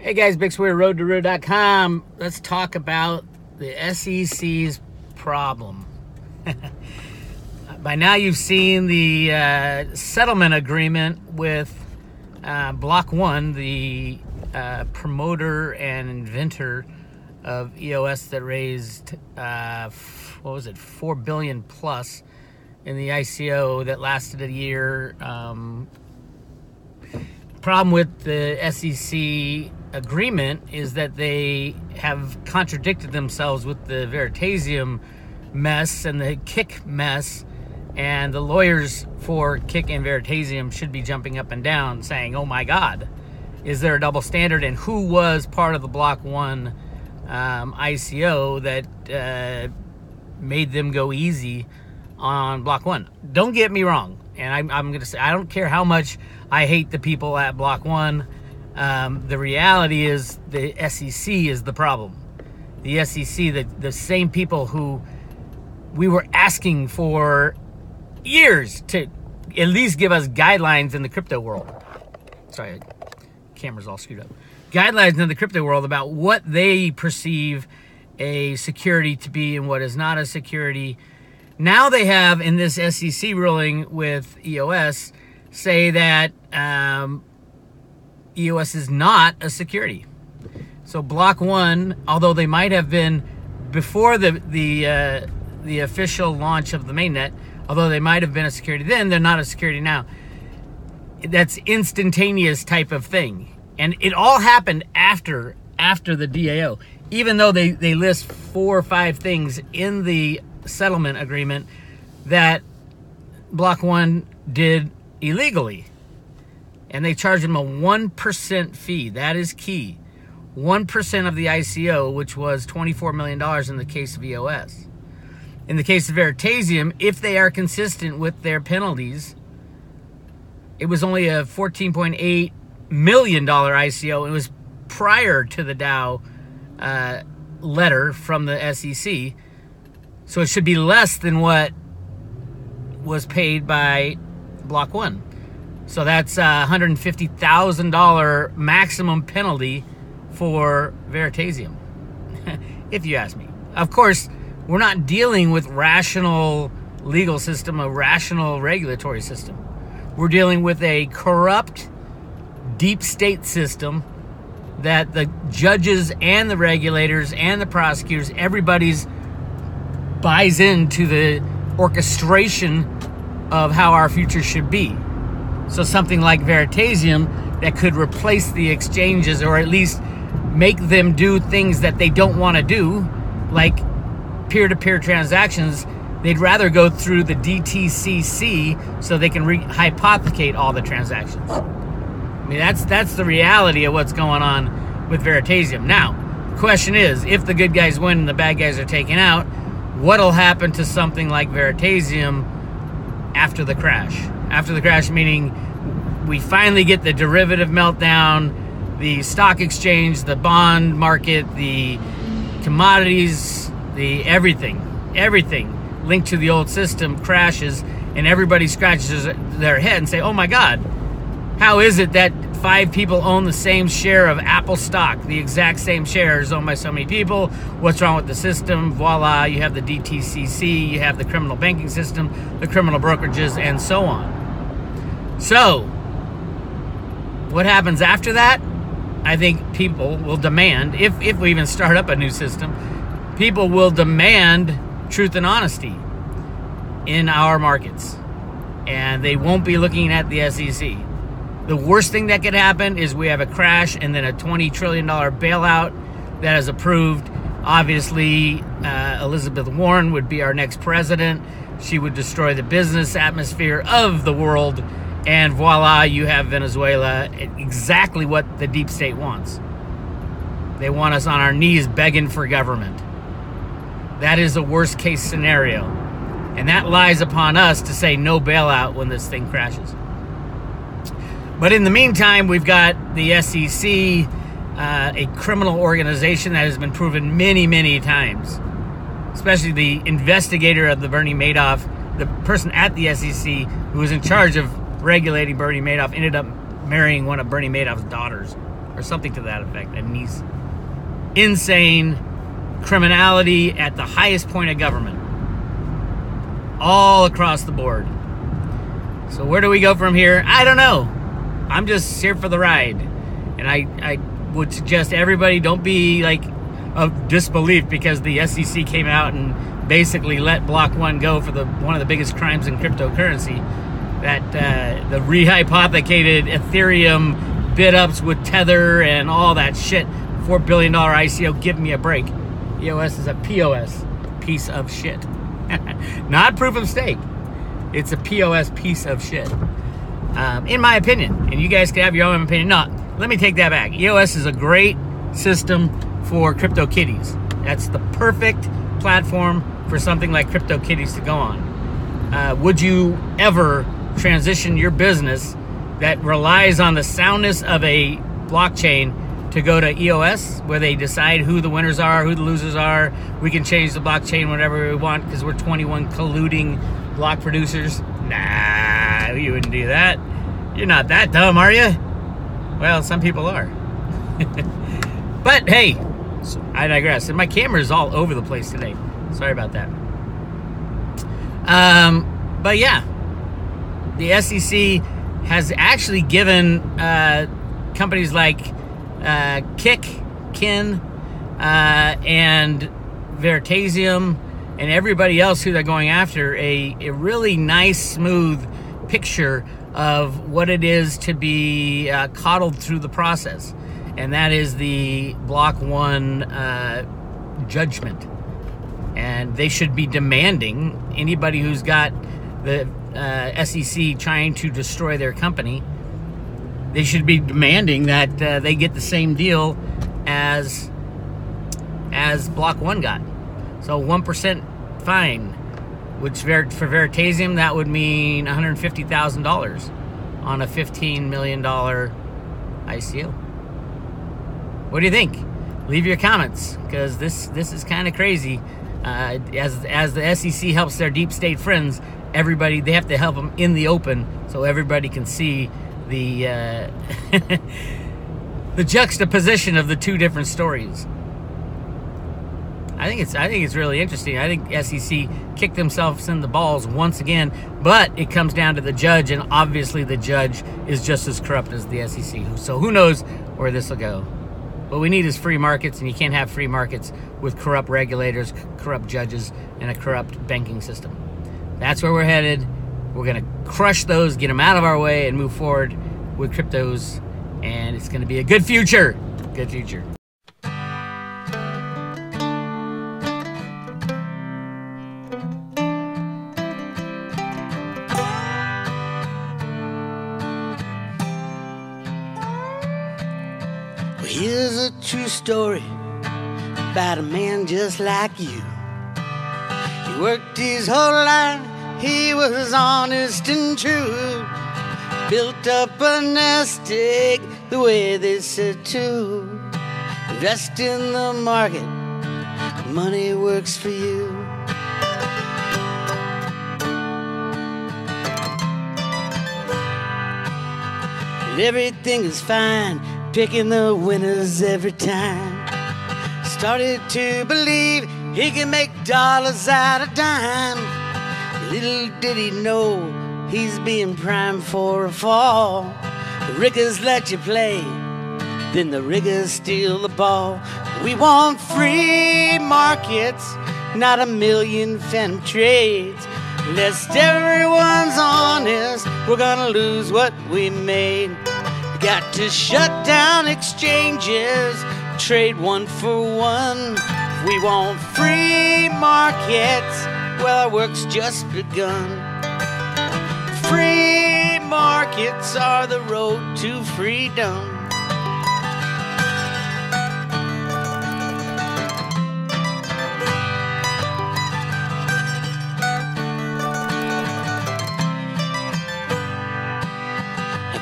Hey guys, Big Weir, road2road.com. Let's talk about the SEC's problem. By now you've seen the settlement agreement with block.one, the promoter and inventor of EOS that raised, $4 billion plus in the ICO that lasted a year. Problem with the SEC agreement is that they have contradicted themselves with the Veritasium mess and the Kick mess, and the lawyers for Kick and Veritasium should be jumping up and down saying, oh my God, is there a double standard? And who was part of the block.one ICO that made them go easy on block.one? Don't get me wrong, and I'm going to say I don't care how much I hate the people at block.one. The reality is the SEC is the problem. The SEC, the same people who we were asking for years to at least give us guidelines in the crypto world. Sorry, camera's all screwed up. Guidelines in the crypto world about what they perceive a security to be and what is not a security. Now they have, in this SEC ruling with EOS, say that EOS is not a security. So block.one, although they might have been before the official launch of the mainnet, although they might have been a security then, they're not a security now. That's instantaneous type of thing. And it all happened after the DAO. Even though they list 4 or 5 things in the settlement agreement that block.one did illegally. And they charge them a 1% fee. That is key. 1% of the ICO, which was $24 million in the case of EOS. In the case of Veritasium, if they are consistent with their penalties, it was only a $14.8 million ICO. It was prior to the DAO letter from the SEC. So it should be less than what was paid by block.one. So that's a $150,000 maximum penalty for Veritasium, if you ask me. Of course, we're not dealing with rational legal system, a rational regulatory system. We're dealing with a corrupt deep state system that the judges and the regulators and the prosecutors, everybody's buys into the orchestration of how our future should be. So something like Veritasium that could replace the exchanges, or at least make them do things that they don't want to do, like peer-to-peer transactions. They'd rather go through the DTCC so they can hypothecate all the transactions. I mean, that's the reality of what's going on with Veritasium. Now, the question is, if the good guys win and the bad guys are taken out, what'll happen to something like Veritasium after the crash? After the crash, meaning we finally get the derivative meltdown, the stock exchange, the bond market, the commodities, the everything linked to the old system crashes, and everybody scratches their head and say, oh my God, how is it that 5 people own the same share of Apple stock? The exact same share is owned by so many people. What's wrong with the system? Voila, you have the DTCC, you have the criminal banking system, the criminal brokerages, and so on. So, what happens after that? I think people will demand, if we even start up a new system, people will demand truth and honesty in our markets. And they won't be looking at the SEC. The worst thing that could happen is we have a crash and then a $20 trillion bailout that is approved. Obviously, Elizabeth Warren would be our next president. She would destroy the business atmosphere of the world. And voila, you have Venezuela, exactly what the deep state wants. They want us on our knees begging for government. That is the worst case scenario. And that lies upon us to say no bailout when this thing crashes. But in the meantime, we've got the SEC, a criminal organization that has been proven many, many times. Especially the investigator of the Bernie Madoff, the person at the SEC who was in charge of regulating Bernie Madoff, ended up marrying one of Bernie Madoff's daughters. or something to that effect. And he's insane, criminality at the highest point of government, all across the board. So where do we go from here? I don't know. I'm just here for the ride. And I would suggest everybody don't be like of disbelief because the SEC came out and basically let block.one go for one of the biggest crimes in cryptocurrency. That the rehypothecated Ethereum bid ups with Tether and all that shit. $4 billion ICO, give me a break. EOS is a POS, piece of shit. Not proof of stake. It's a POS piece of shit. In my opinion. And you guys can have your own opinion. No, let me take that back. EOS is a great system for CryptoKitties. That's the perfect platform for something like CryptoKitties to go on. Would you ever transition your business that relies on the soundness of a blockchain to go to EOS, where they decide who the winners are, who the losers are? We can change the blockchain whenever we want because we're 21 colluding block producers. Nah, you wouldn't do that. You're not that dumb, are you? Well, some people are. But hey, I digress. And my camera is all over the place today. Sorry about that. But yeah, the SEC has actually given companies like Kin, and Veritasium and everybody else who they're going after a really nice, smooth picture of what it is to be coddled through the process. And that is the block.one judgment. And they should be demanding anybody who's got the SEC trying to destroy their company, they should be demanding that they get the same deal as block.one got. So 1% fine, which for Veritasium, that would mean $150,000 on a $15 million ICO. What do you think? Leave your comments, because this is kind of crazy. As the SEC helps their deep state friends, they have to help them in the open so everybody can see the the juxtaposition of the two different stories. I think it's really interesting. I think SEC kicked themselves in the balls once again, but it comes down to the judge, and obviously the judge is just as corrupt as the SEC. So who knows where this will go? What we need is free markets, and you can't have free markets with corrupt regulators, corrupt judges, and a corrupt banking system. That's where we're headed. We're going to crush those, get them out of our way, and move forward with cryptos, and it's going to be a good future. Good future. Well, here's a true story about a man just like you. He worked his whole life, he was honest and true. Built up a nest egg the way they said to. Invest in the market, money works for you. And everything is fine, picking the winners every time. Started to believe he can make dollars out of dime. Little did he know he's being primed for a fall. The riggers let you play, then the riggers steal the ball. We want free markets, not a million phantom trades. Lest everyone's honest, we're gonna lose what we made. We got to shut down exchanges, trade one for one. We want free markets, well, our work's just begun. Free markets are the road to freedom.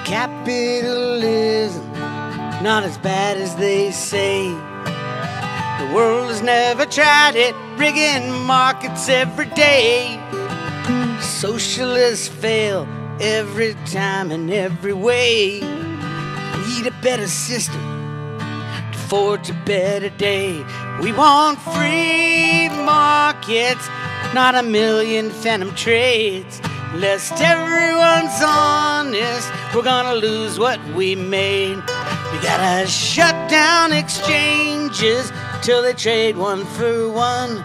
Capitalism, not as bad as they say. The world has never tried it, rigging markets every day. Socialists fail every time in every way. Need a better system, forge a better day. We want free markets, not a million phantom trades. Lest everyone's honest, we're gonna lose what we made. We gotta shut down exchanges till they trade one for one.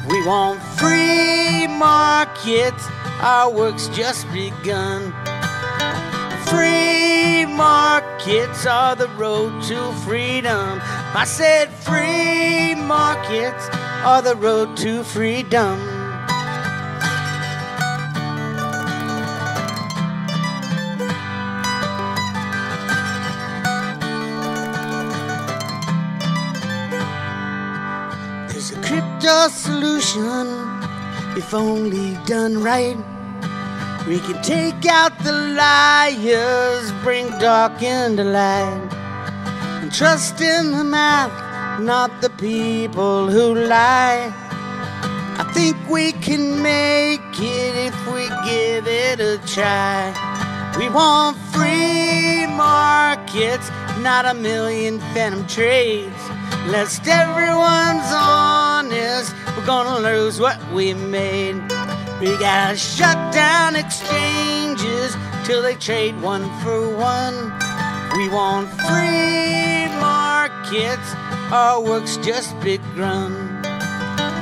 We want free markets, our work's just begun. Free markets are the road to freedom. I said free markets are the road to freedom. There's a crypto solution if only done right. We can take out the liars, bring dark into light, and trust in the math, not the people who lie. I think we can make it if we give it a try. We want free markets, not a million phantom trades. Lest everyone's honest, we're gonna lose what we made. We gotta shut down exchanges till they trade one for one. We want free markets, our work's just begun.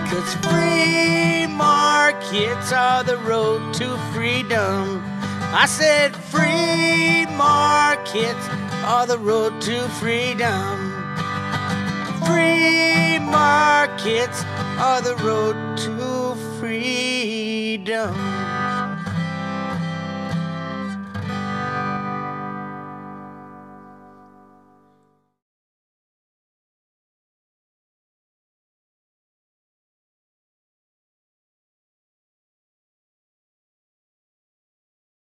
'Cause free markets are the road to freedom. I said free markets are the road to freedom. Free markets are the road to freedom.